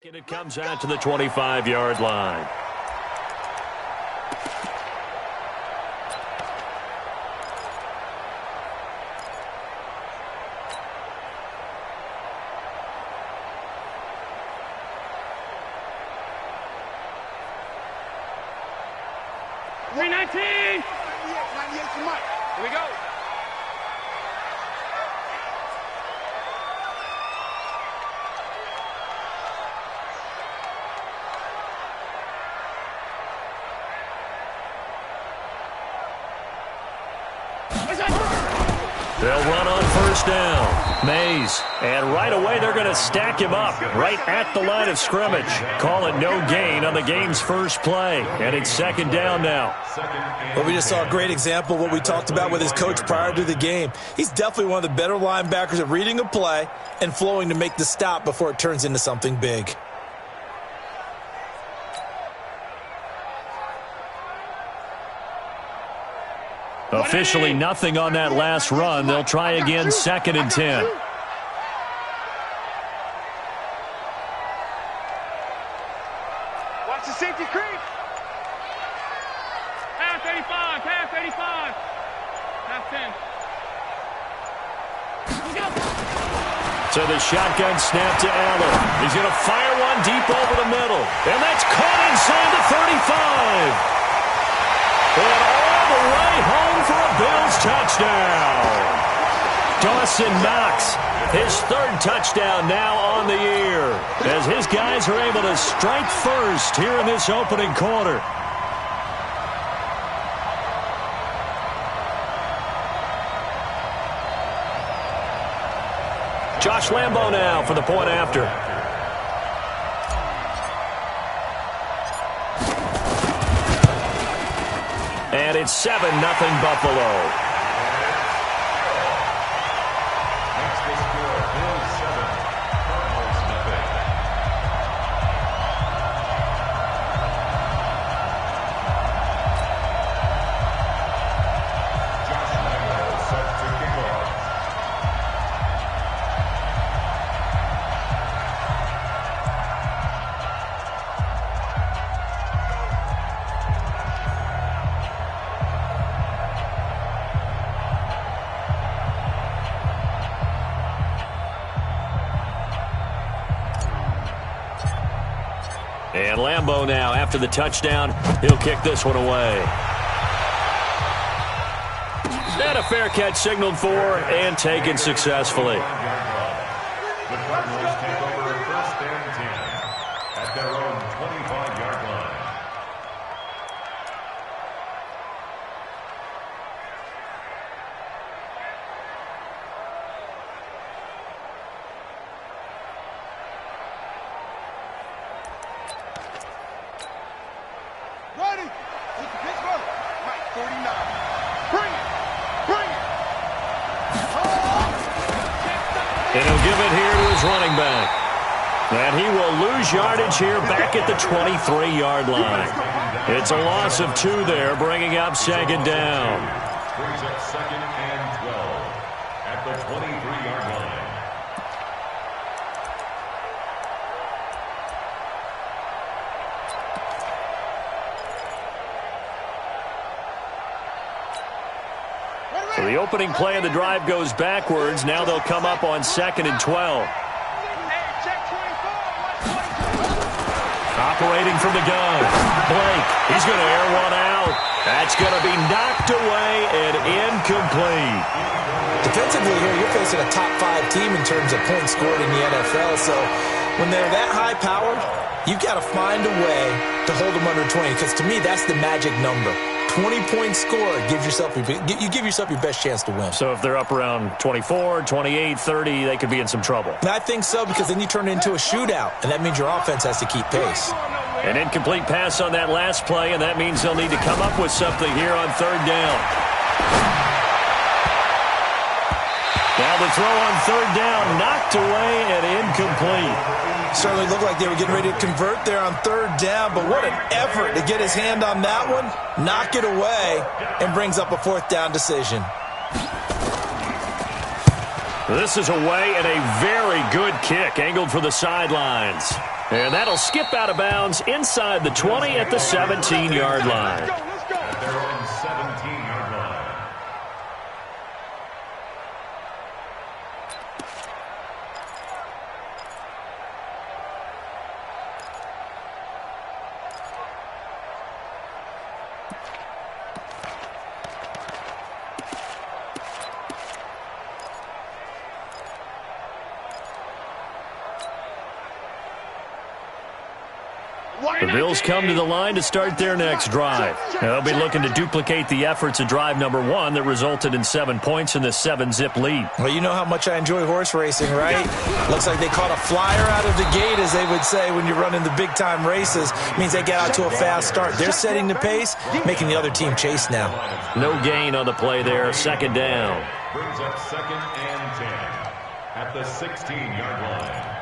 And it comes out to the 25-yard line. Here we go. They'll run on first down. Mays. And right away they're going to stack him up right at the line of scrimmage. Call it no gain on the game's first play. And it's second down now. Well, we just saw a great example of what we talked about with his coach prior to the game. He's definitely one of the better linebackers at reading a play and flowing to make the stop before it turns into something big. Officially nothing on that last run. They'll try again, second and 10. Watch the safety creep. Pass 85, pass 85. Pass 10. So the shotgun snap to Allen. He's going to fire one deep over the middle. And that's caught inside the 35. And all the way home for a Bills touchdown. Dawson Knox, his third touchdown now on the year, as his guys are able to strike first here in this opening quarter. Josh Lambo now for the point after. And it's 7-0 Buffalo. And Lambo now, after the touchdown, he'll kick this one away. And a fair catch signaled for and taken successfully. The Cardinals take over first and 10 at their own 25-yard line. Ready. Look at Pittsburgh. Mike 49. Bring it. Bring it. And he'll give it here to his running back. And he will lose yardage here back at the 23-yard line. It's a loss of 2 there, bringing up second down. Brings up second and 12 at the 23-yard line. So the opening play of the drive goes backwards. Now they'll come up on second and 12. Operating from the gun. Blake, he's going to air one out. That's going to be knocked away and incomplete. Defensively here, you're facing a top 5 team in terms of points scored in the NFL. So when they're that high-powered, you've got to find a way to hold them under 20. Because to me, that's the magic number. 20-point score, you give yourself your best chance to win. So if they're up around 24, 28, 30, they could be in some trouble. And I think so, because then you turn it into a shootout, and that means your offense has to keep pace. An incomplete pass on that last play, and that means they'll need to come up with something here on third down. Now the throw on third down, knocked away and incomplete. Certainly looked like they were getting ready to convert there on third down, but what an effort to get his hand on that one, knock it away, and brings up a fourth down decision. This is away and a very good kick, angled for the sidelines. And that'll skip out of bounds inside the 20 at the 17-yard line. At their own 17-yard line. The Bills come to the line to start their next drive. They'll be looking to duplicate the efforts of drive number 1 that resulted in 7 points in the 7-zip lead. Well, you know how much I enjoy horse racing, right? Looks like they caught a flyer out of the gate, as they would say when you're running the big-time races. Means they get out to a fast start. They're setting the pace, making the other team chase now. No gain on the play there. Second down. Brings up 2nd and 10 at the 16-yard line.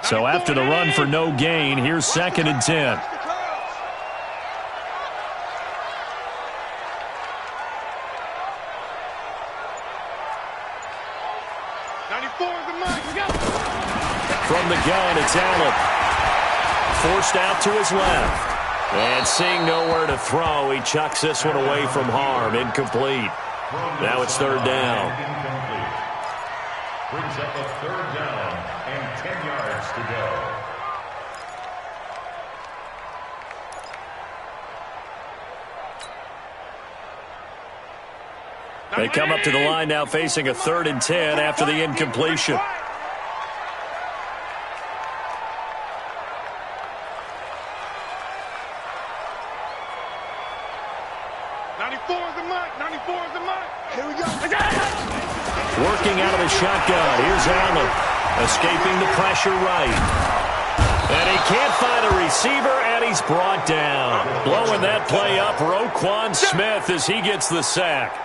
So after the run for no gain, here's 2nd and 10. From the gun, it's Allen. Forced out to his left. And seeing nowhere to throw, he chucks this one away from harm. Incomplete. Now it's 3rd down. Incomplete. Brings up a 3rd down and 10 yards to go. They come up to the line now facing a 3rd and 10 after the incompletion. Working out of the shotgun. Here's Allen. Escaping the pressure right. And he can't find a receiver, and he's brought down. Blowing that play up, Roquan Smith, as he gets the sack.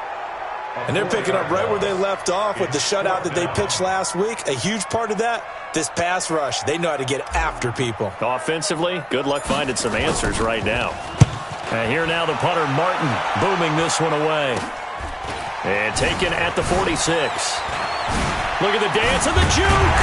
And they're picking up right where they left off with the shutout that they pitched last week. A huge part of that, this pass rush. They know how to get after people. Offensively, good luck finding some answers right now. And here now the punter, Martin, booming this one away. And taken at the 46. Look at the dance and the juke.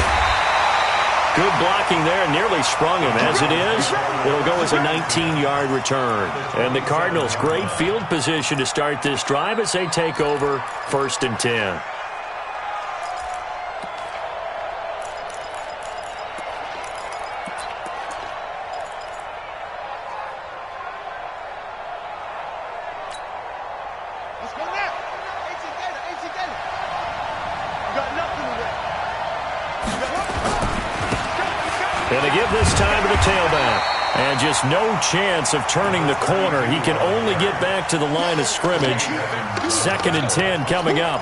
Good blocking there. Nearly sprung him. As it is, it'll go as a 19-yard return. And the Cardinals, great field position to start this drive as they take over 1st and 10. And they give this time to the tailback. And just no chance of turning the corner. He can only get back to the line of scrimmage. 2nd and 10 coming up.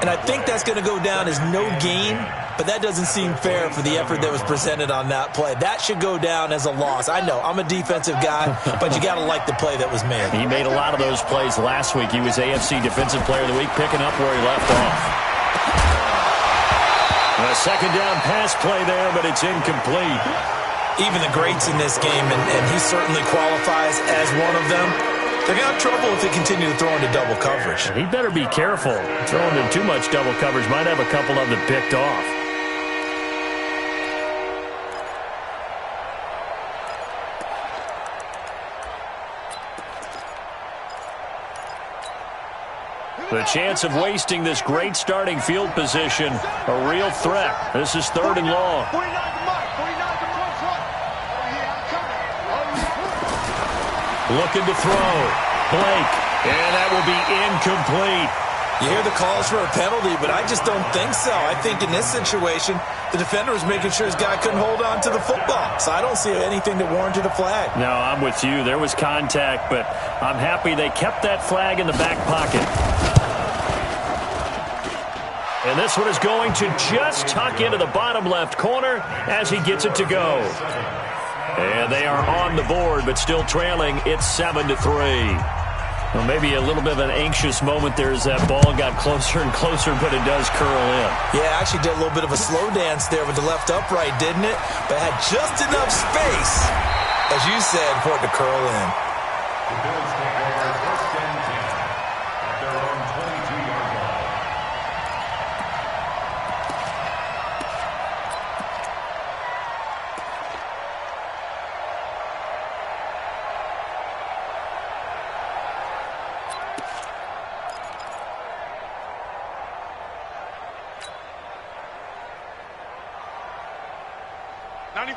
And I think that's going to go down as no gain, but that doesn't seem fair for the effort that was presented on that play. That should go down as a loss. I know, I'm a defensive guy, but you got to like the play that was made. He made a lot of those plays last week. He was AFC Defensive Player of the Week, picking up where he left off. A 2nd down pass play there, but it's incomplete. Even the greats in this game, and he certainly qualifies as one of them, they're going to have trouble if they continue to throw into double coverage. He better be careful. Throwing in too much double coverage might have a couple of them picked off. The chance of wasting this great starting field position, a real threat. This is 3rd and long. Looking to throw. Blake. And that will be incomplete. You hear the calls for a penalty, but I just don't think so. I think in this situation, the defender was making sure his guy couldn't hold on to the football. So I don't see anything that warranted a flag. No, I'm with you. There was contact, but I'm happy they kept that flag in the back pocket. And this one is going to just tuck into the bottom left corner as he gets it to go. And they are on the board, but still trailing. It's 7-3. Well, maybe a little bit of an anxious moment there as that ball got closer and closer, but it does curl in. Yeah, actually did a little bit of a slow dance there with the left upright, didn't it? But had just enough space, as you said, for it to curl in. The Bills take over first and 10 at their own 22-yard line.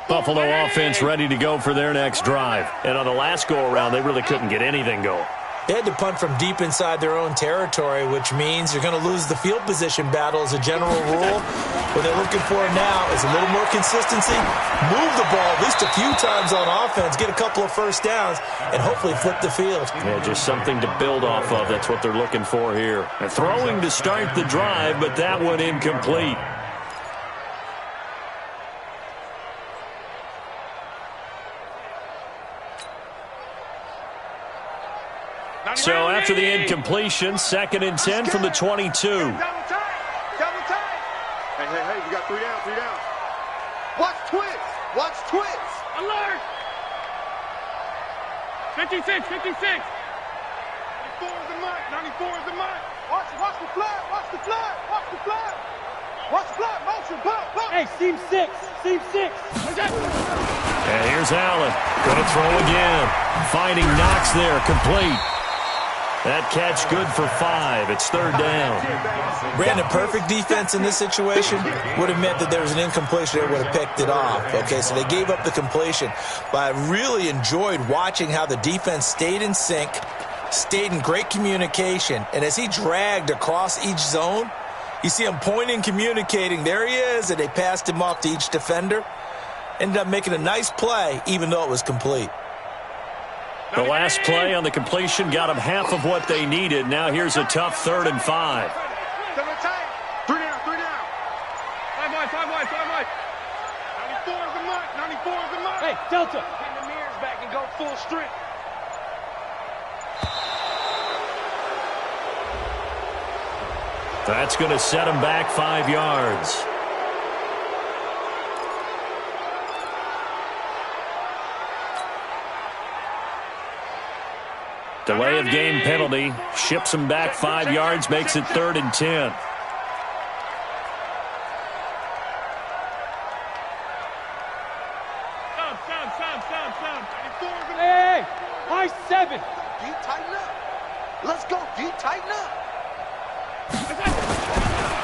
Buffalo offense ready to go for their next drive. And on the last go-around, they really couldn't get anything going. They had to punt from deep inside their own territory, which means you're going to lose the field position battle as a general rule. What they're looking for now is a little more consistency, move the ball at least a few times on offense, get a couple of first downs, and hopefully flip the field. Yeah, just something to build off of. That's what they're looking for here. And throwing to start the drive, but that one incomplete. So after the incompletion, 2nd and 10 from the 22. Double time. Hey, we got 3 down. Watch twist. Alert! 56. 94 is the mark. Watch the flag. Motion, pull. Hey, seam 6. And here's Allen. Going to throw again. Finding Knox there, complete. That catch good for 5. It's 3rd down. Brandon, perfect defense in this situation would have meant that there was an incompletion. They would have picked it off. Okay, so they gave up the completion. But I really enjoyed watching how the defense stayed in sync, stayed in great communication. And as he dragged across each zone, you see him pointing, communicating. There he is, and they passed him off to each defender. Ended up making a nice play, even though it was complete. The last play on the completion got them half of what they needed. Now here's a tough 3rd and 5. 3 down. 5 wide. 94 is the mark. Hey, Delta. Getting the mirrors back and go full strength. That's going to set him back 5 yards. Delay of game penalty. Ships him back 5 yards, makes it 3rd and 10. Stop. Hey, high 7. D, tighten up. Let's go, D, tighten up.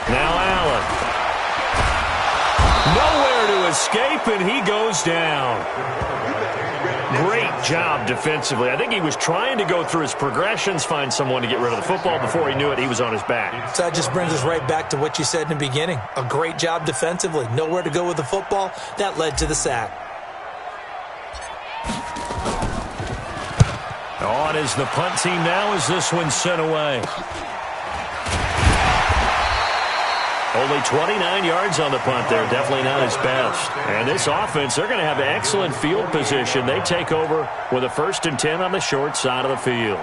Now Allen. Nowhere to escape, and he goes down. Great job defensively. I think he was trying to go through his progressions, find someone to get rid of the football. Before he knew it, he was on his back. So that just brings us right back to what you said in the beginning. A great job defensively. Nowhere to go with the football. That led to the sack. On is the punt team now as this one's sent away. Only 29 yards on the punt there. Definitely not his best. And this offense, they're going to have excellent field position. They take over with a 1st and 10 on the short side of the field.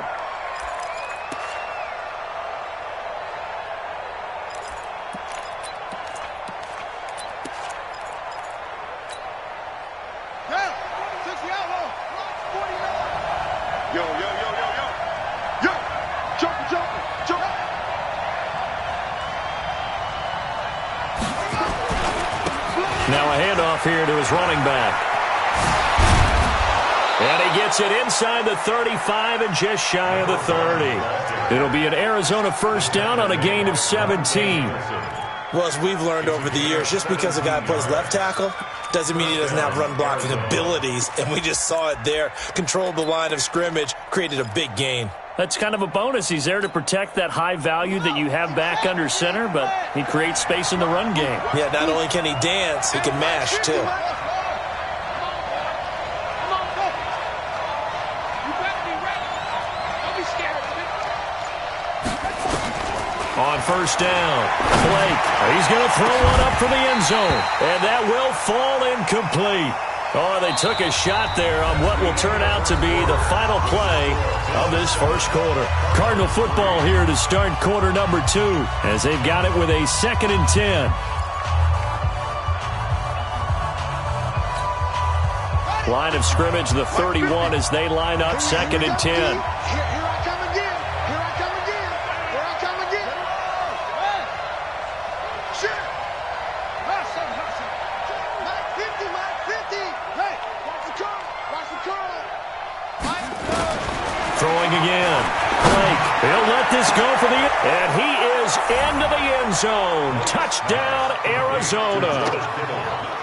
Yo. Jump. Now a handoff here to his running back. And he gets it inside the 35 and just shy of the 30. It'll be an Arizona 1st down on a gain of 17. Well, as we've learned over the years, just because a guy plays left tackle doesn't mean he doesn't have run blocking abilities. And we just saw it there. Controlled the line of scrimmage, created a big gain. That's kind of a bonus. He's there to protect that high value that you have back under center, but he creates space in the run game. Yeah, not only can he dance, he can mash, too. On 1st down, Blake. He's going to throw one up for the end zone, and that will fall incomplete. Oh, they took a shot there on what will turn out to be the final play of this 1st quarter. Cardinal football here to start quarter number 2 as they've got it with a 2nd and 10. Line of scrimmage, the 31 as they line up 2nd and 10. Here I come again. Here I come again. Here I come again. Shit. Hustle, hustle. Mike 50, Mike 50. Hey, watch the curl. Watch the curl. Throwing again. Blake, he'll let this go for the... And he is into the end zone. Touchdown, Arizona.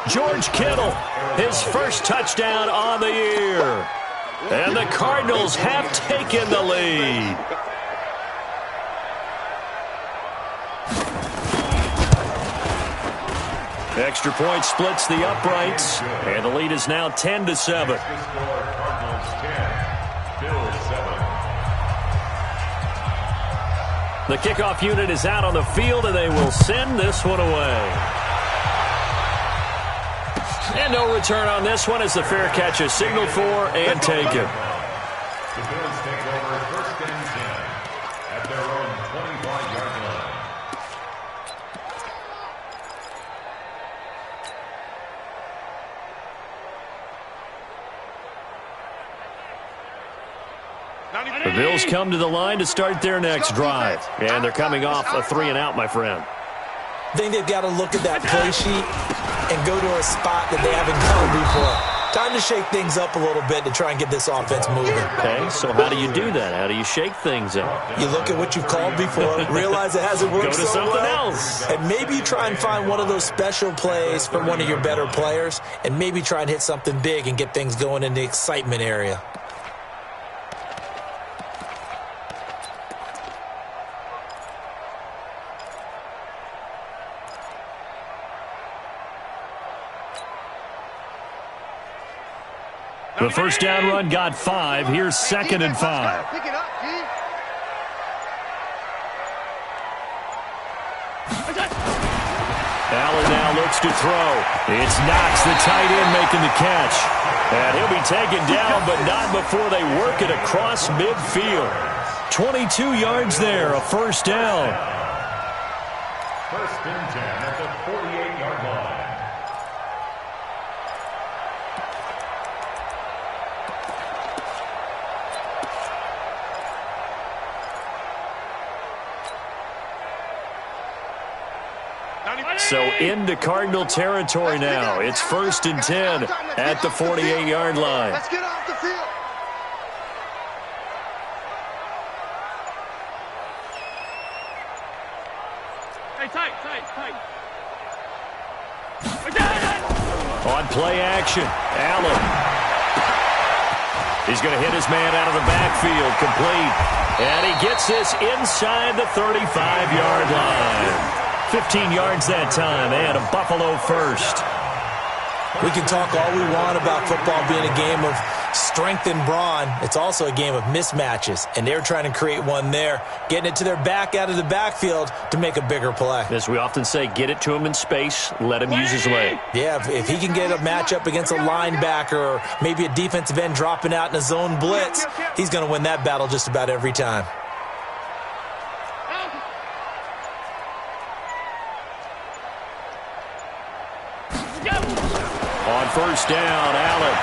George Kittle, his first touchdown on the year. And the Cardinals have taken the lead. Extra point splits the uprights, and the lead is now 10-7. The kickoff unit is out on the field, and they will send this one away. And no return on this one as the fair catch is signaled for and taken. The Bills take over 1st and 10 at their own 25-yard line. The Bills come to the line to start their next drive. And they're coming off a 3-and-out, my friend. I think they've got to look at that play sheet and go to a spot that they haven't gone before. Time to shake things up a little bit to try and get this offense moving. Okay, so how do you do that? How do you shake things up? You look at what you've called before, realize it hasn't worked Go to so something well, else. and maybe try and find one of those special plays from one of your better players, and maybe try and hit something big and get things going in the excitement area. The first down run got 5. Here's 2nd and 5. Pick it up, G. Allen now looks to throw. It's Knox, the tight end, making the catch. And he'll be taken down, but not before they work it across midfield. 22 yards there, a first down. 1st and 10 at the 48-yard line. So into Cardinal territory now. It's 1st and 10 at the 48-yard line. Let's get off the field. Hey, tight. On play action, Allen. He's going to hit his man out of the backfield, complete. And he gets this inside the 35-yard line. 15 yards that time, and a Buffalo first. We can talk all we want about football being a game of strength and brawn. It's also a game of mismatches, and they're trying to create one there, getting it to their back out of the backfield to make a bigger play. As we often say, get it to him in space, let him use his leg. Yeah, if he can get a matchup against a linebacker or maybe a defensive end dropping out in a zone blitz, he's going to win that battle just about every time. On first down, Allen.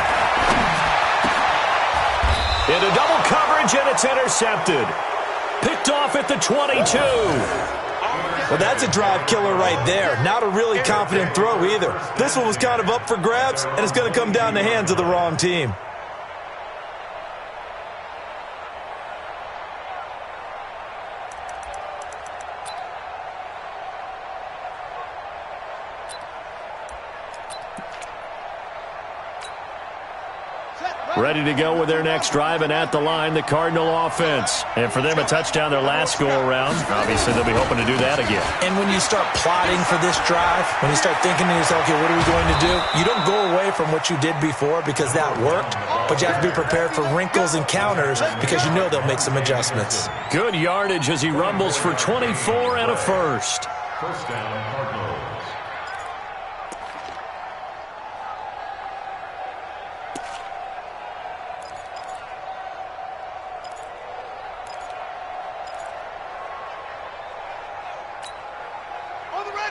Into double coverage, and it's intercepted. Picked off at the 22. Well, that's a drive killer right there. Not a really confident throw either. This one was kind of up for grabs, and it's going to come down the hands of the wrong team. Ready to go with their next drive, and at the line, the Cardinal offense. And for them, a touchdown their last go-around. Obviously, they'll be hoping to do that again. And when you start plotting for this drive, when you start thinking to yourself, okay, what are we going to do? You don't go away from what you did before because that worked, but you have to be prepared for wrinkles and counters because you know they'll make some adjustments. Good yardage as he rumbles for 24 and a first. First down, Cardinals.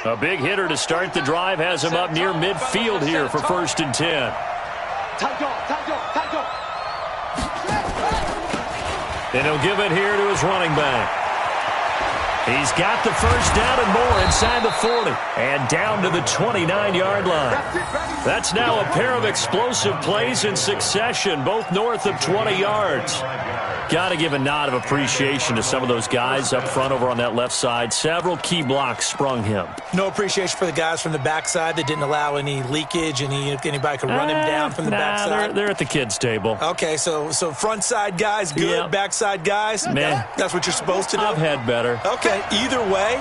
A big hitter to start the drive has him up near midfield here for 1st and 10. And he'll give it here to his running back. He's got the first down and more inside the 40. And down to the 29-yard line. That's now a pair of explosive plays in succession, both north of 20 yards. Got to give a nod of appreciation to some of those guys up front over on that left side. Several key blocks sprung him. No appreciation for the guys from the backside that didn't allow any leakage, anybody could run him down from the backside. They're at the kids' table. Okay, so front side guys good, Yep. Backside guys, Man. That's what you're supposed to do? I've had better. Okay, either way,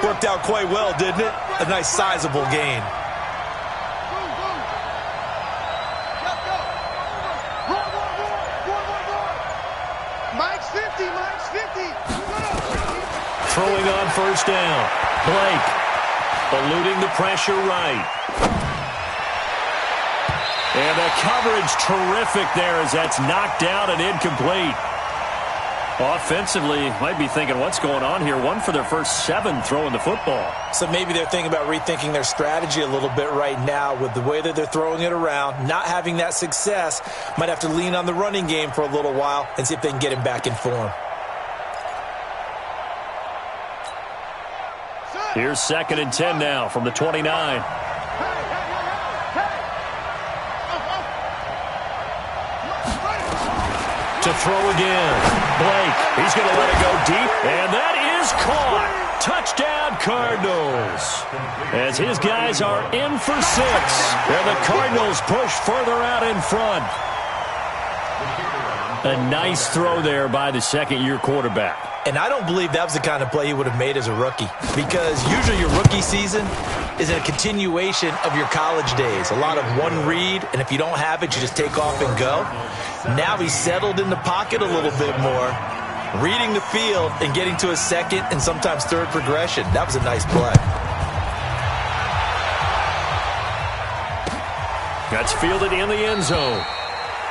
worked out quite well, didn't it? A nice sizable gain. Mike's 50, Mike's 50. Throwing on first down. Blake eluding the pressure right. And the coverage terrific there as that's knocked down and incomplete. Offensively, might be thinking, what's going on here? One for their first 7 throwing the football. So maybe they're thinking about rethinking their strategy a little bit right now with the way that they're throwing it around, not having that success. Might have to lean on the running game for a little while and see if they can get him back in form. Here's 2nd and 10 now from the 29. To throw again. Blake, he's going to let it go deep, and that is caught. Touchdown, Cardinals. As his guys are in for 6, and the Cardinals push further out in front. A nice throw there by the second-year quarterback. And I don't believe that was the kind of play he would have made as a rookie, because usually your rookie season is a continuation of your college days. A lot of one read, and if you don't have it, you just take off and go. Now he's settled in the pocket a little bit more, reading the field and getting to a second and sometimes third progression. That was a nice play. That's fielded in the end zone.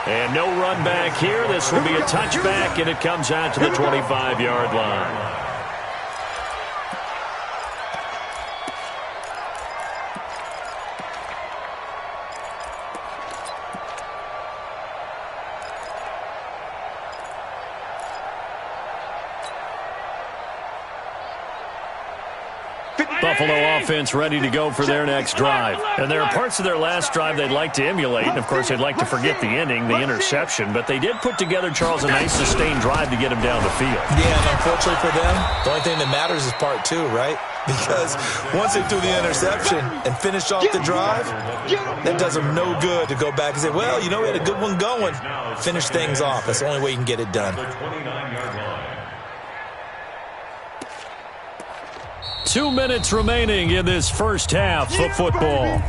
And no run back here. This will be a touchback, and it comes out to the 25-yard line. Buffalo offense ready to go for their next drive. And there are parts of their last drive they'd like to emulate. And, of course, they'd like to forget the ending, the interception. But they did put together, Charles, a nice sustained drive to get him down the field. Yeah, and unfortunately for them, the only thing that matters is part 2, right? Because once they threw the interception and finished off the drive, that does them no good to go back and say, well, you know, we had a good one going. Finish things off. That's the only way you can get it done. 2 minutes remaining in this first half of football.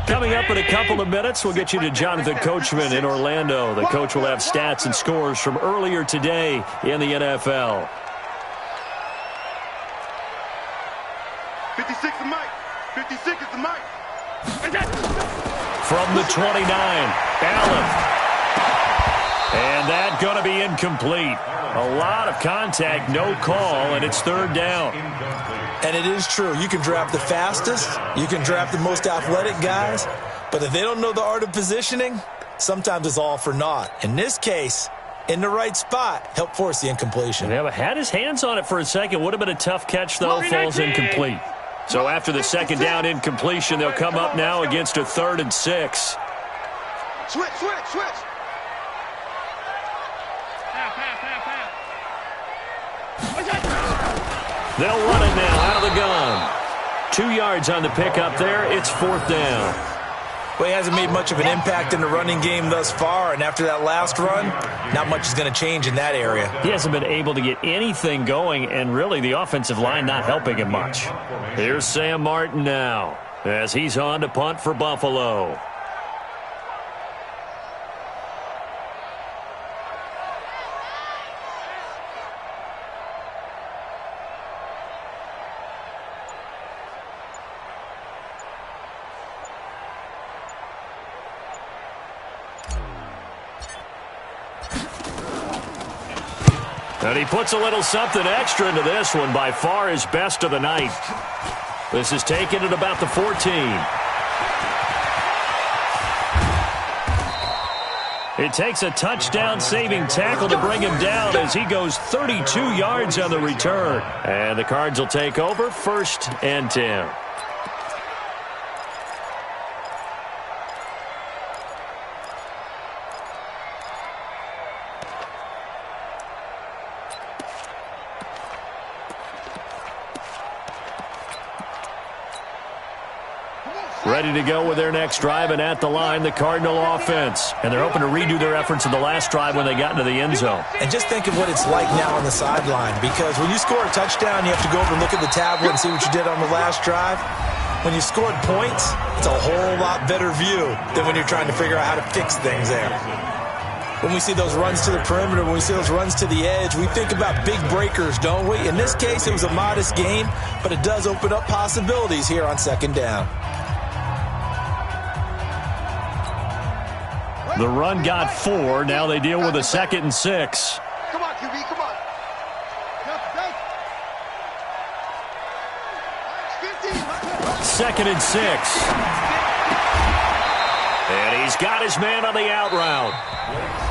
Coming up in a couple of minutes, we'll get you to Jonathan Coachman in Orlando. The coach will have stats and scores from earlier today in the NFL. 56 is Mike. 56 is the Mike. From the 29, Allen. And that going to be incomplete. A lot of contact, no call, and it's 3rd down. And it is true. You can draft the fastest. You can draft the most athletic guys. But if they don't know the art of positioning, sometimes it's all for naught. In this case, in the right spot, helped force the incompletion. Yeah, but had his hands on it for a second. Would have been a tough catch, though. Falls incomplete. So after the 2nd down incompletion, they'll come up now against a 3rd and 6. Switch. They'll run it now out of the gun. 2 yards on the pickup there. It's 4th down. Well, he hasn't made much of an impact in the running game thus far, and after that last run, not much is going to change in that area. He hasn't been able to get anything going, and really the offensive line not helping him much. Here's Sam Martin now as he's on to punt for Buffalo. And he puts a little something extra into this one, by far his best of the night. This is taken at about the 14. It takes a touchdown-saving tackle to bring him down as he goes 32 yards on the return. And the Cards will take over 1st and 10. Ready to go with their next drive, and at the line, the Cardinal offense. And they're hoping to redo their efforts in the last drive when they got into the end zone. And just think of what it's like now on the sideline, because when you score a touchdown, you have to go over and look at the tablet and see what you did on the last drive. When you scored points, it's a whole lot better view than when you're trying to figure out how to fix things there. When we see those runs to the perimeter, when we see those runs to the edge, we think about big breakers, don't we? In this case, it was a modest gain, but it does open up possibilities here on 2nd down. The run got 4. Now they deal with a 2nd and 6. Come on, QB, come on. 2nd and 6. And he's got his man on the out route.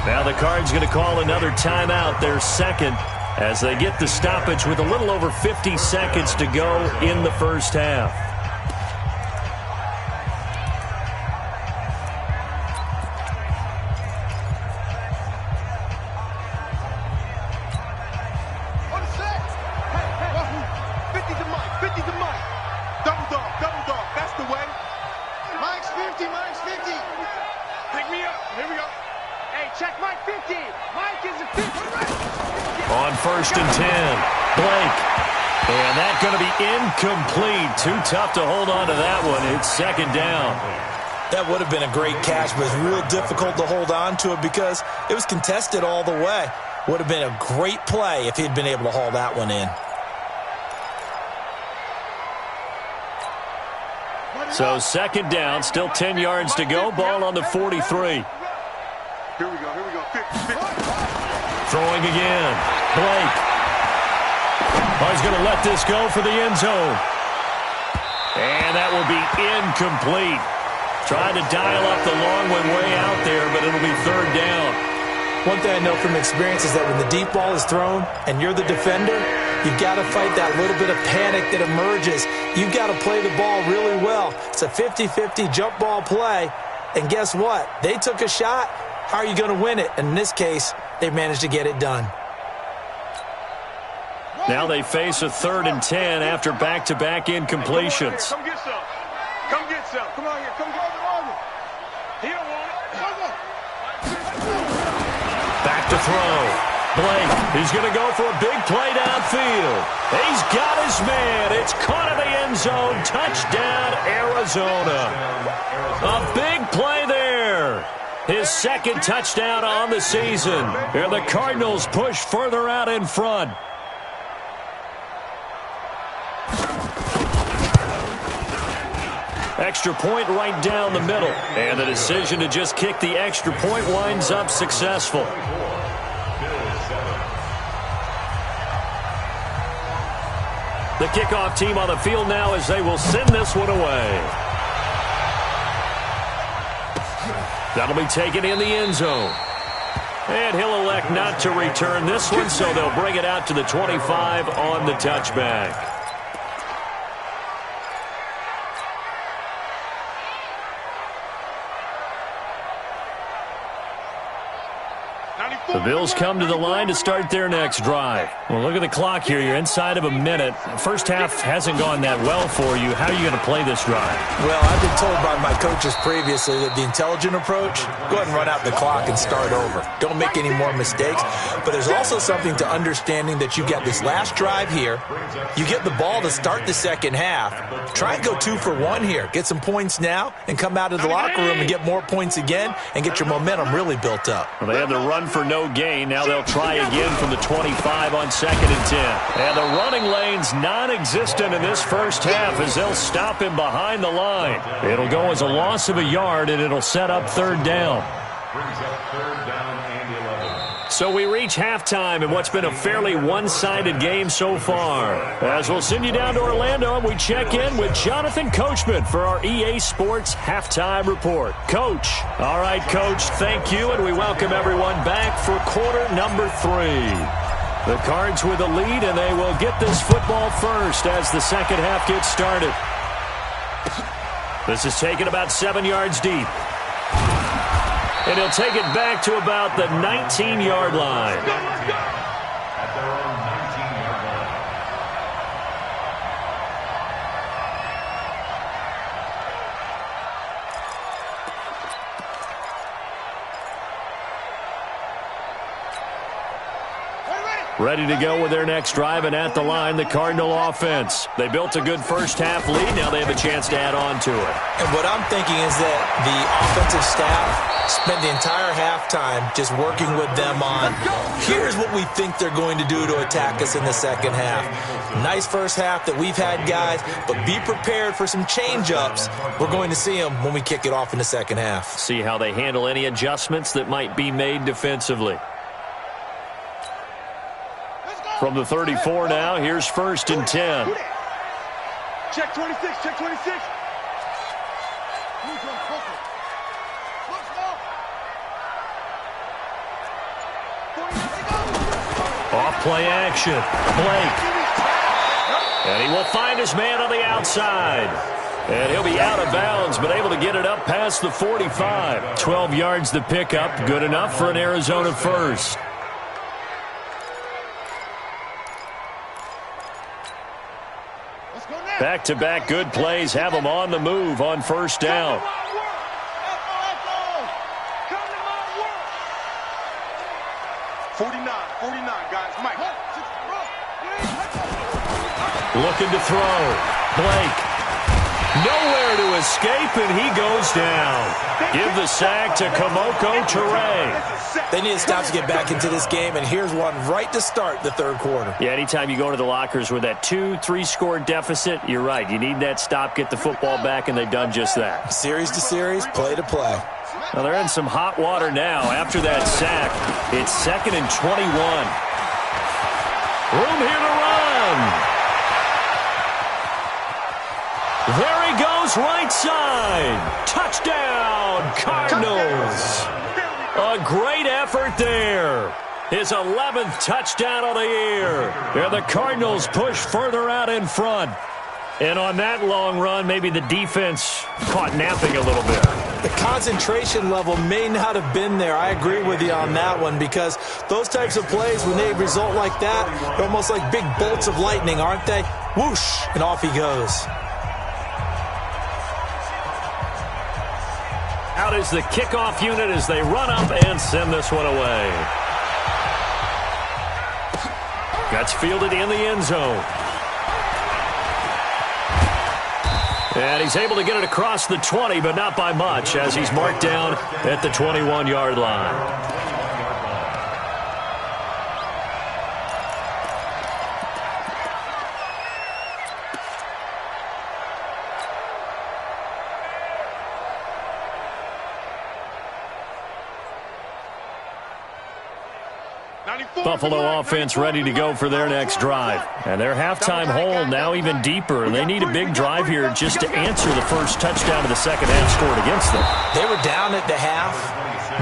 Now the Cards going to call another timeout, their 2nd, as they get the stoppage with a little over 50 seconds to go in the first half. On 1st and 10, Blake. And that's going to be incomplete. Too tough to hold on to that one. It's 2nd down. That would have been a great catch, but it's real difficult to hold on to it because it was contested all the way. Would have been a great play if he'd been able to haul that one in. So 2nd down, still 10 yards to go. Ball on the 43. Here we go, here we go. 50. Throwing again. Blake. He's going to let this go for the end zone. And that will be incomplete. Trying to dial up the long one way out there, but it'll be 3rd down. One thing I know from experience is that when the deep ball is thrown and you're the defender, you've got to fight that little bit of panic that emerges. You've got to play the ball really well. It's a 50-50 jump ball play. And guess what? They took a shot. How are you going to win it? And in this case, they managed to get it done. Now they face a 3rd and 10 after back-to-back incompletions. Come get some. Come get some. Come on here. Come get some. He don't want it. Back to throw. Blake, he's going to go for a big play downfield. He's got his man. It's caught in the end zone. Touchdown, Arizona. A big play there. His 2nd touchdown on the season. And the Cardinals push further out in front. Extra point right down the middle. And the decision to just kick the extra point winds up successful. The kickoff team on the field now as they will send this one away. That'll be taken in the end zone. And he'll elect not to return this one, so they'll bring it out to the 25 on the touchback. The Bills come to the line to start their next drive. Well, look at the clock here. You're inside of a minute. First half hasn't gone that well for you. How are you going to play this drive? Well, I've been told by my coaches previously that the intelligent approach, go ahead and run out the clock and start over. Don't make any more mistakes. But there's also something to understanding that you get this last drive here. You get the ball to start the second half. Try and go 2 for 1 here. Get some points now and come out of the locker room and get more points again and get your momentum really built up. Well, they had the run for no gain. Now they'll try again from the 25 on 2nd and 10. And the running lane's non-existent in this first half as they'll stop him behind the line. It'll go as a loss of a yard, and it'll set up 3rd down. Brings up 3rd down and 11. So we reach halftime in what's been a fairly one-sided game so far. As we'll send you down to Orlando, and we check in with Jonathan Coachman for our EA Sports Halftime Report. Coach. All right, Coach, thank you, and we welcome everyone back for quarter number 3. The Cards with a lead, and they will get this football first as the second half gets started. This is taken about 7 yards deep. And he'll take it back to about the 19-yard line. At their own 19-yard line. Ready to go with their next drive, and at the line, the Cardinal offense. They built a good first-half lead. Now they have a chance to add on to it. And what I'm thinking is that the offensive staff spent the entire halftime just working with them on, here's what we think they're going to do to attack us in the second half. Nice first half that we've had, guys, but be prepared for some change-ups. We're going to see them when we kick it off in the second half. See how they handle any adjustments that might be made defensively. From the 34 now, here's 1st and 10. Check 26, check 26. Off play action. Blake. And he will find his man on the outside. And he'll be out of bounds, but able to get it up past the 45. 12 yards to pick up. Good enough for an Arizona first. Back-to-back good plays have them on the move on first down. 49, guys. Mike. Looking to throw. Blake. Nowhere to escape, and he goes down. Give the sack to Kamoko Toure. They need to stop to get back into this game, and here's one right to start the third quarter. Yeah, anytime you go to the lockers with that 2-3 score deficit, you're right. You need that stop, get the football back, and they've done just that. Series to series, play to play. Well, they're in some hot water now after that sack. It's 2nd and 21. Room here to run. There he goes, right side. Touchdown, Cardinals. A great effort there. His 11th touchdown of the year. And the Cardinals push further out in front. And on that long run, maybe the defense caught napping a little bit. The concentration level may not have been there. I agree with you on that one, because those types of plays, when they result like that, they're almost like big bolts of lightning, aren't they? Whoosh, and off he goes. Out is the kickoff unit as they run up and send this one away. Gets fielded in the end zone. And he's able to get it across the 20, but not by much, as he's marked down at the 21-yard line. Buffalo offense ready to go for their next drive. And their halftime hole now even deeper. And they need a big drive here just to answer the first touchdown of the second half scored against them. They were down at the half.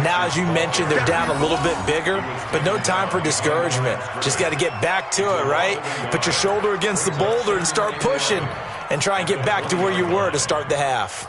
Now, as you mentioned, they're down a little bit bigger, but no time for discouragement. Just got to get back to it, right? Put your shoulder against the boulder and start pushing and try and get back to where you were to start the half.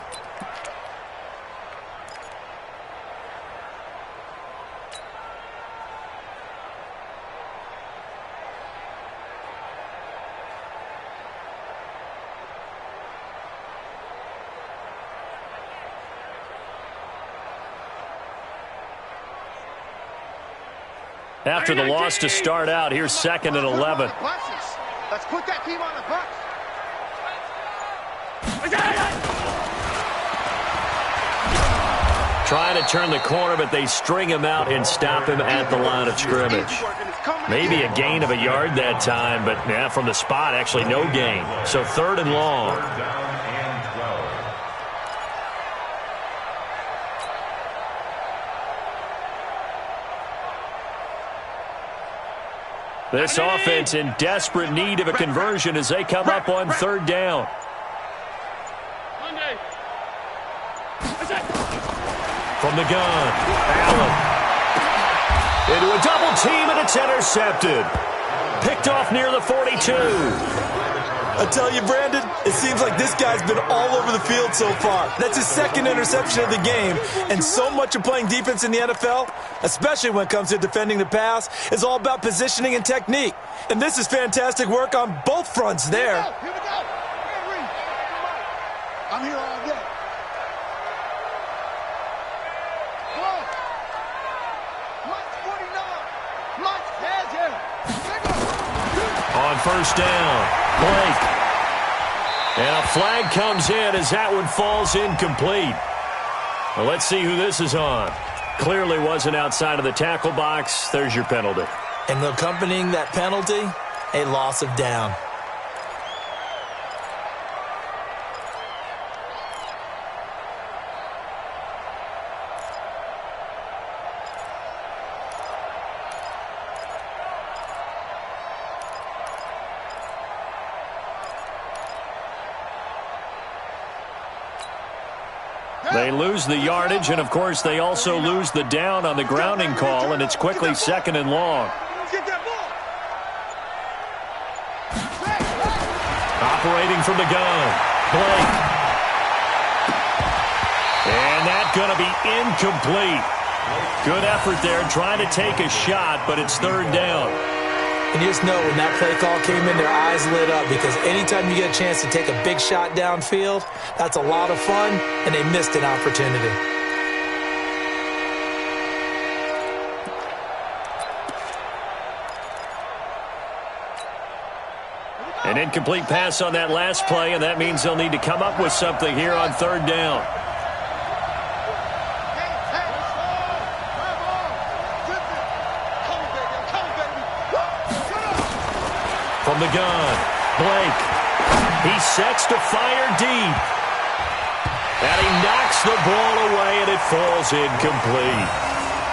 After the loss to start out, here's 2nd and 11. Let's put that team on the bus. Trying to turn the corner, but they string him out and stop him at the line of scrimmage. Maybe a gain of a yard that time, but yeah, from the spot, actually no gain. So 3rd and long. This offense in desperate need of a conversion as they come up on third down. From the gun, Allen. Into a double team, and it's intercepted. Picked off near the 42. I tell you, Brandon, it seems like this guy's been all over the field so far. That's his second interception of the game, and so much of playing defense in the NFL, especially when it comes to defending the pass, is all about positioning and technique. And this is fantastic work on both fronts there. Here we go. I'm here all day. Come on. Mike 49. Mike has him. On first down, Blake. And a flag comes in as that one falls incomplete. Well, let's see who this is on. Clearly wasn't outside of the tackle box. There's your penalty. And accompanying that penalty, a loss of down. They lose the yardage, and, of course, they also lose the down on the grounding call, and it's quickly second and long. Get that ball. Operating from the gun, Blake. And that's going to be incomplete. Good effort there, trying to take a shot, but it's third down. And you just know when that play call came in, their eyes lit up, because anytime you get a chance to take a big shot downfield, that's a lot of fun, and they missed an opportunity. An incomplete pass on that last play, and that means they'll need to come up with something here on third down. From the gun, Blake. He sets to fire deep. And he knocks the ball away, and it falls incomplete.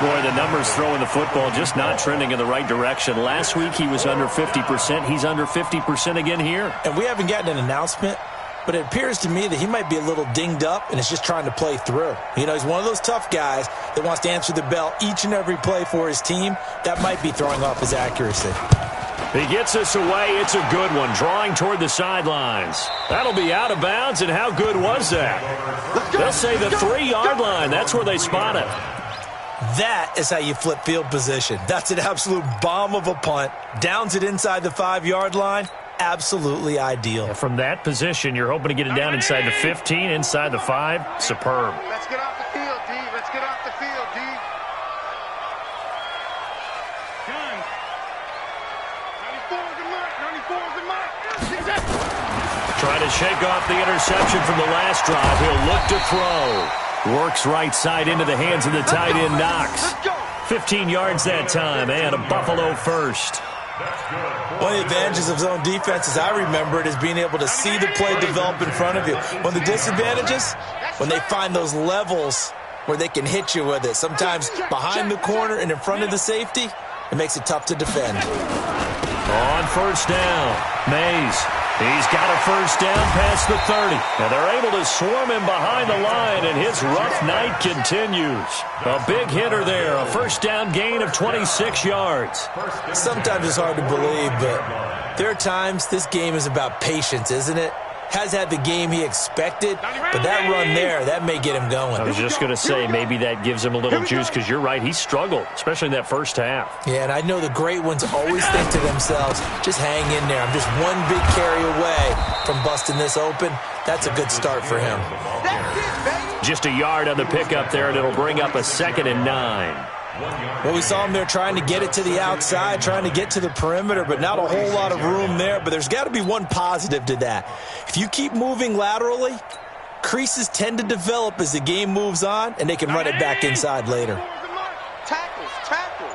Boy, the numbers throwing the football just not trending in the right direction. Last week he was under 50%. He's under 50% again here. And we haven't gotten an announcement, but it appears to me that he might be a little dinged up and is just trying to play through. You know, he's one of those tough guys that wants to answer the bell each and every play for his team. That might be throwing off his accuracy. He gets us away. It's a good one, drawing toward the sidelines. That'll be out of bounds, and how good was that? They'll say the 3-yard line. That's where they spot it. That is how you flip field position. That's an absolute bomb of a punt. Downs it inside the 5-yard line. Absolutely ideal. From that position, you're hoping to get it down inside the 15, inside the 5. Superb. Let's get off the field, D. Let's get off the field, D. Gun. 94 is the mark. 94 is the mark. Trying to shake off the interception from the last drive. He'll look to throw. Works right side into the hands of the tight end, Knox. 15 yards that time, and a Buffalo first. One of the advantages of zone defense, as I remember it, is being able to see the play develop in front of you. One of the disadvantages, when they find those levels where they can hit you with it. Sometimes behind the corner and in front of the safety, it makes it tough to defend. On first down, Mays. He's got a first down past the 30. And they're able to swarm him behind the line, and his rough night continues. A big hitter there, a first down gain of 26 yards. Sometimes it's hard to believe, but there are times this game is about patience, isn't it? Has had the game he expected, but that run there, that may get him going. I was just going to say, maybe that gives him a little juice, because you're right, he struggled, especially in that first half. Yeah, and I know the great ones always think to themselves, just hang in there. I'm just one big carry away from busting this open. That's a good start for him. Just a yard on the pickup there, and it'll bring up a 2nd and 9. Well, we saw him there trying to get it to the outside, trying to get to the perimeter, but not a whole lot of room there. But there's got to be one positive to that. If you keep moving laterally, creases tend to develop as the game moves on, and they can run it back inside later. Tackles, tackle.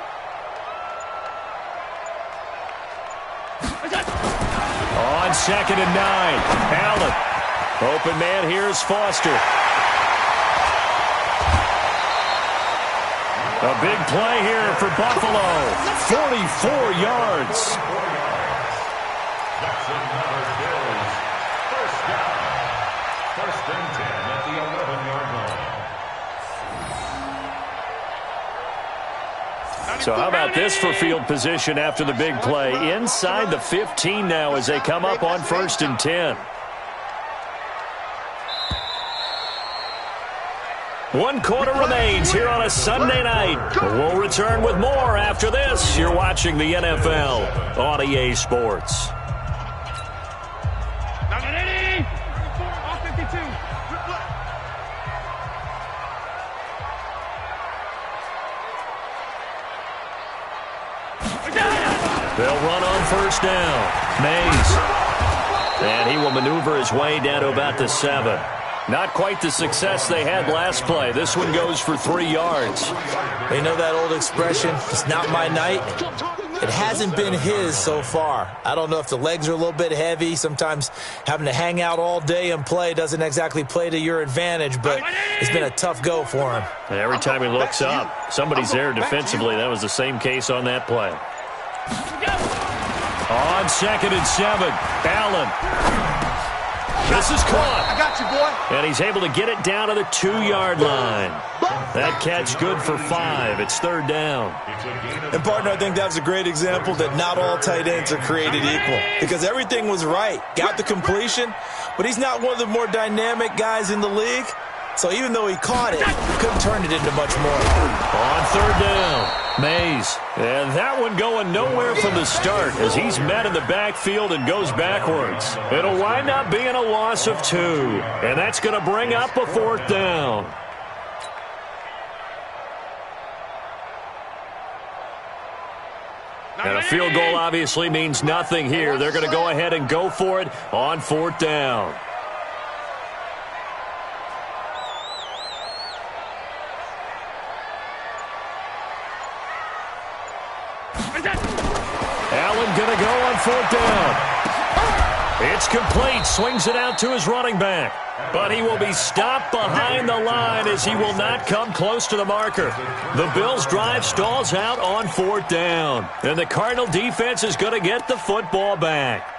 On 2nd and 9, Allen. Open man, here's Foster. A big play here for Buffalo. 44 yards. That's another Bills. First down. First and 10 at the 11-yard line. So how about this for field position after the big play? Inside the 15 now as they come up on 1st and 10. 1 quarter remains here on a Sunday night. We'll return with more after this. You're watching the NFL on EA Sports. They'll run on 1st down. Mays. And he will maneuver his way down to about the 7. Not quite the success they had last play. This one goes for 3 yards. You know that old expression, it's not my night? It hasn't been his so far. I don't know if the legs are a little bit heavy. Sometimes having to hang out all day and play doesn't exactly play to your advantage, but it's been a tough go for him. And every time he looks up, somebody's there defensively. That was the same case on that play. On 2nd and 7, Allen. This is caught. I got you, boy. And he's able to get it down to the 2-yard line. That catch good for 5. It's 3rd down. And, partner, I think that was a great example that not all tight ends are created equal because everything was right. Got the completion, but he's not one of the more dynamic guys in the league. So even though he caught it, he couldn't turn it into much more. On 3rd down, Mays. And that one going nowhere from the start as he's met in the backfield and goes backwards. It'll wind up being a loss of 2. And that's going to bring up a 4th down. And a field goal obviously means nothing here. They're going to go ahead and go for it on 4th down. Allen going to go on 4th down. It's complete. Swings it out to his running back. But he will be stopped behind the line as he will not come close to the marker. The Bills' drive stalls out on 4th down. And the Cardinal defense is going to get the football back.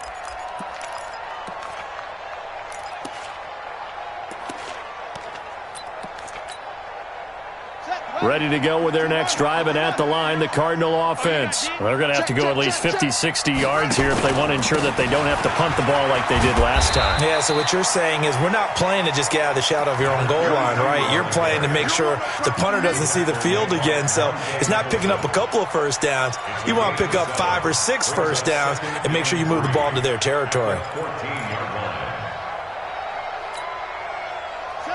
Ready to go with their next drive, and at the line, the Cardinal offense. They're going to have to go at least 50, 60 yards here if they want to ensure that they don't have to punt the ball like they did last time. Yeah, so what you're saying is we're not playing to just get out of the shadow of your own goal line, right? You're playing to make sure the punter doesn't see the field again, so it's not picking up a couple of first downs. You want to pick up 5 or 6 first downs and make sure you move the ball into their territory.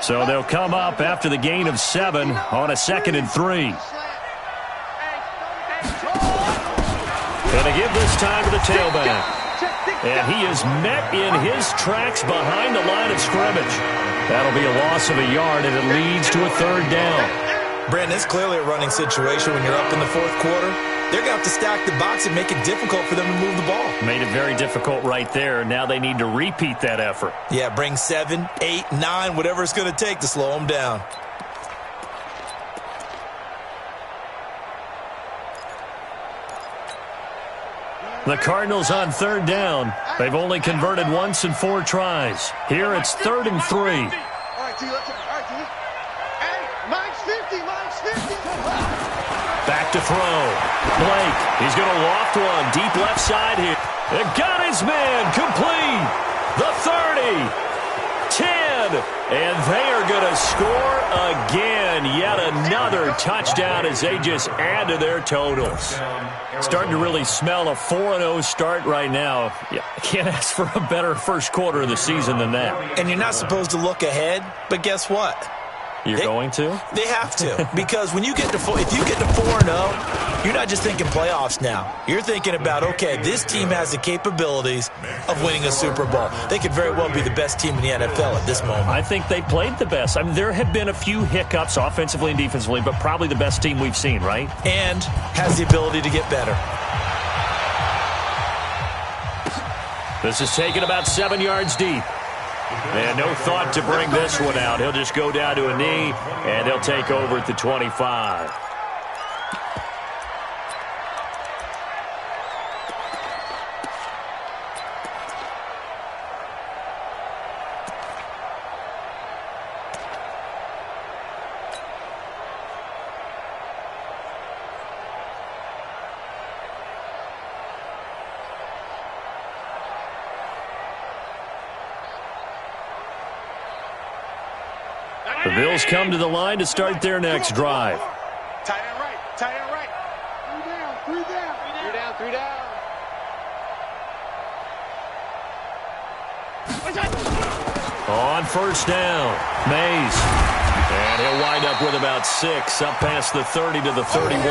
So they'll come up after the gain of 7 on a 2nd and 3. Going to give this time to the tailback. And he is met in his tracks behind the line of scrimmage. That'll be a loss of a yard, and it leads to a 3rd down. Brandon, it's clearly a running situation when you're up in the 4th quarter. They're going to have to stack the box and make it difficult for them to move the ball. Made it very difficult right there. Now they need to repeat that effort. Yeah, bring 7, 8, 9, whatever it's going to take to slow them down. The Cardinals on 3rd down. They've only converted once in 4 tries. Here it's 3rd and 3. All right, T, let's go. All right, T. Hey, mine's 50, mine's 50. Back to throw. Blake, he's going to loft one deep left side here. They got his man complete. The 30, 10, and they are going to score again. Yet another touchdown as they just add to their totals. Starting to really smell a 4-0 start right now. Yeah, can't ask for a better first quarter of the season than that. And you're not supposed to look ahead, but guess what? You're going to? They have to, because when you get to if you get to 4-0, you're not just thinking playoffs now. You're thinking about, okay, this team has the capabilities of winning a Super Bowl. They could very well be the best team in the NFL at this moment. I think they played the best. I mean, there have been a few hiccups offensively and defensively, but probably the best team we've seen, right? And has the ability to get better. This is taken about 7 yards deep. And no thought to bring this one out. He'll just go down to a knee, and they'll take over at the 25. The Bills come to the line to start their next drive. Tight end right. Tight end right. Three down. Three down. On first down, Mays. And he'll wind up with about 6, up past the 30 to the 31.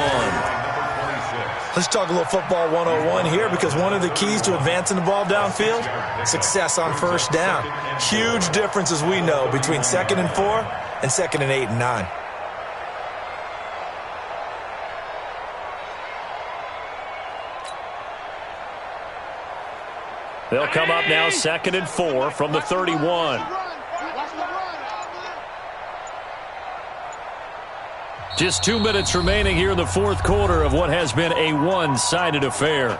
Let's talk a little football 101 here, because one of the keys to advancing the ball downfield, success on first down. Huge difference, as we know, between 2nd and 4 and 2nd and 8 and 9. They'll come up now 2nd and 4 from the 31. Just 2 minutes remaining here in the fourth quarter of what has been a one-sided affair.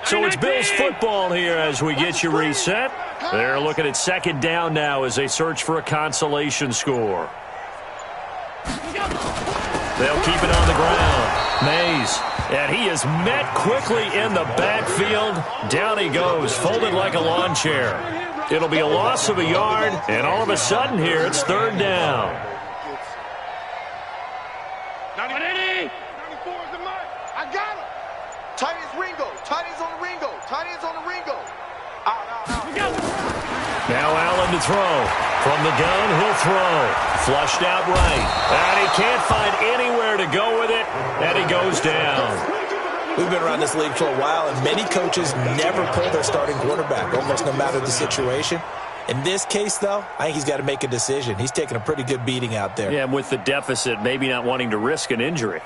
So it's Bills football here as we get you reset. They're looking at 2nd down now as they search for a consolation score. They'll keep it on the ground. Mays, and he is met quickly in the backfield. Down he goes, folded like a lawn chair. It'll be a loss of a yard, and all of a sudden here it's 3rd down. 94 is the mark. I got him. Tight end's Ringo. Tight end's on the Ringo. Tight end's on the Ringo. Out. Now Allen to throw. From the gun, he'll throw. Flushed out right. And he can't find anywhere to go with it. And he goes down. We've been around this league for a while, and many coaches never pull their starting quarterback, almost no matter the situation. In this case, though, I think he's got to make a decision. He's taking a pretty good beating out there. Yeah, and with the deficit, maybe not wanting to risk an injury.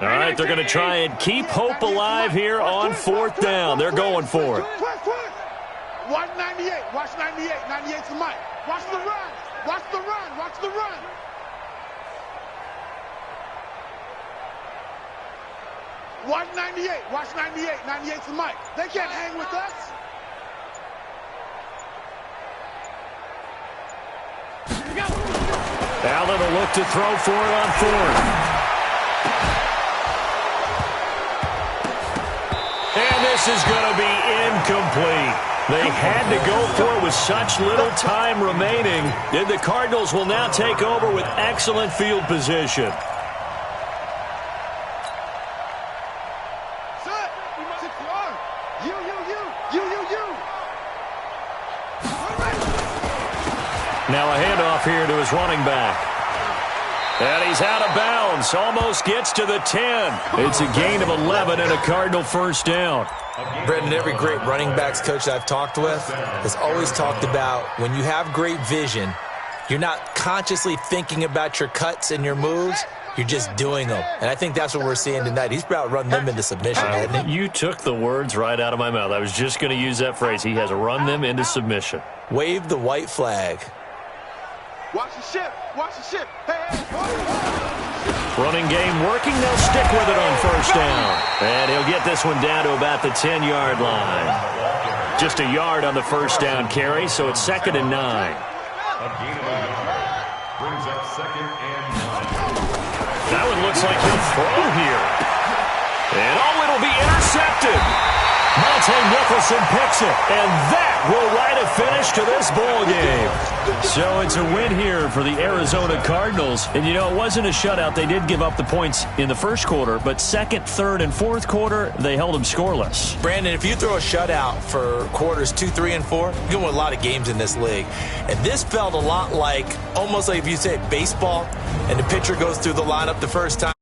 All right, they're going to try and keep hope alive here on 4th down. They're going for it. Watch 98. Watch 98. 98's the mic. Watch the run. Watch the run. Watch the run. Watch 98. Watch 98. 98's the mic. They can't hang with us. Allen will look to throw for it on 4th. And this is going to be incomplete. They had to go for it with such little time remaining. And the Cardinals will now take over with excellent field position. Now a handoff here to his running back. And he's out of bounds. Almost gets to the 10. It's a gain of 11 and a Cardinal first down. Brendan, every great running backs coach I've talked with has always talked about when you have great vision, you're not consciously thinking about your cuts and your moves. You're just doing them. And I think that's what we're seeing tonight. He's about run them into submission, hasn't he? You took the words right out of my mouth. I was just going to use that phrase. He has run them into submission. Wave the white flag. Watch the ship. Watch the ship. Hey. Running game working. They'll stick with it on first down. And he'll get this one down to about the 10-yard line. Just a yard on the first down carry, so it's 2nd and 9. A gain of a yard. Brings up 2nd and 9. That one looks like he'll throw here. And it'll be intercepted. Monte Nicholson picks it, and that will write a finish to this ball game. So it's a win here for the Arizona Cardinals. And, you know, it wasn't a shutout. They did give up the points in the first quarter, but 2nd, 3rd, and 4th quarter, they held them scoreless. Brandon, if you throw a shutout for quarters 2, 3, and 4, you're going to win a lot of games in this league. And this felt a lot like, almost like if you say baseball, and the pitcher goes through the lineup the first time.